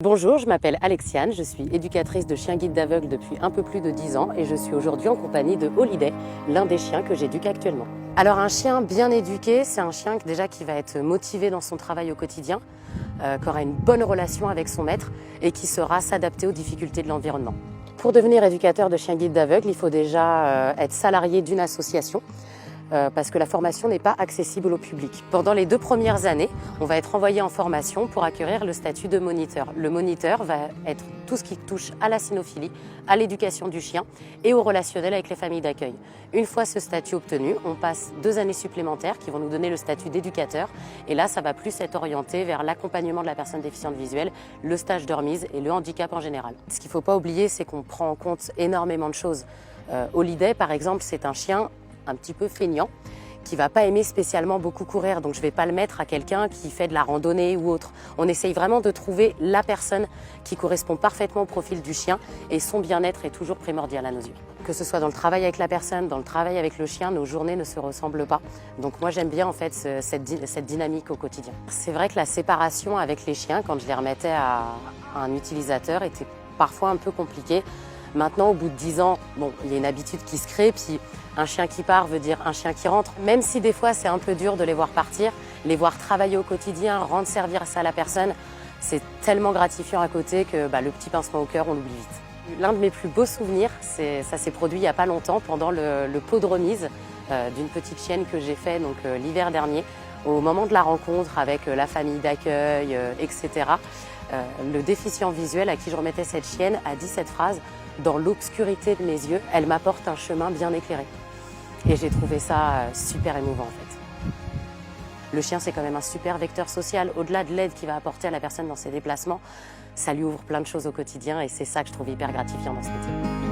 Bonjour, je m'appelle Alexiane, je suis éducatrice de chiens guides d'aveugles depuis un peu plus de 10 ans et je suis aujourd'hui en compagnie de Holiday, l'un des chiens que j'éduque actuellement. Alors un chien bien éduqué, c'est un chien déjà qui va être motivé dans son travail au quotidien, qui aura une bonne relation avec son maître et qui saura s'adapter aux difficultés de l'environnement. Pour devenir éducateur de chiens guides d'aveugles, il faut déjà être salarié d'une association, parce que la formation n'est pas accessible au public. Pendant les 2 premières années, on va être envoyé en formation pour acquérir le statut de moniteur. Le moniteur va être tout ce qui touche à la cynophilie, à l'éducation du chien et au relationnel avec les familles d'accueil. Une fois ce statut obtenu, on passe 2 années supplémentaires qui vont nous donner le statut d'éducateur. Et là, ça va plus être orienté vers l'accompagnement de la personne déficiente visuelle, le stage de remise et le handicap en général. Ce qu'il ne faut pas oublier, c'est qu'on prend en compte énormément de choses. Holiday, par exemple, c'est un chien un petit peu feignant, qui va pas aimer spécialement beaucoup courir, donc je vais pas le mettre à quelqu'un qui fait de la randonnée ou autre. On essaye vraiment de trouver la personne qui correspond parfaitement au profil du chien et son bien-être est toujours primordial à nos yeux. Que ce soit dans le travail avec la personne, dans le travail avec le chien, nos journées ne se ressemblent pas. Donc moi j'aime bien en fait cette dynamique au quotidien. C'est vrai que la séparation avec les chiens, quand je les remettais à un utilisateur, était parfois un peu compliquée. Maintenant, au bout de 10 ans, bon, il y a une habitude qui se crée, puis un chien qui part veut dire un chien qui rentre. Même si des fois c'est un peu dur de les voir partir, les voir travailler au quotidien, rendre service à la personne, c'est tellement gratifiant à côté que le petit pincement au cœur, on l'oublie vite. L'un de mes plus beaux souvenirs, ça s'est produit il n'y a pas longtemps pendant le pot de remise d'une petite chienne que j'ai fait l'hiver dernier. Au moment de la rencontre avec la famille d'accueil, etc., le déficient visuel à qui je remettais cette chienne a dit cette phrase: « Dans l'obscurité de mes yeux, elle m'apporte un chemin bien éclairé ». Et j'ai trouvé ça super émouvant en fait. Le chien, c'est quand même un super vecteur social. Au-delà de l'aide qu'il va apporter à la personne dans ses déplacements, ça lui ouvre plein de choses au quotidien et c'est ça que je trouve hyper gratifiant dans ce métier.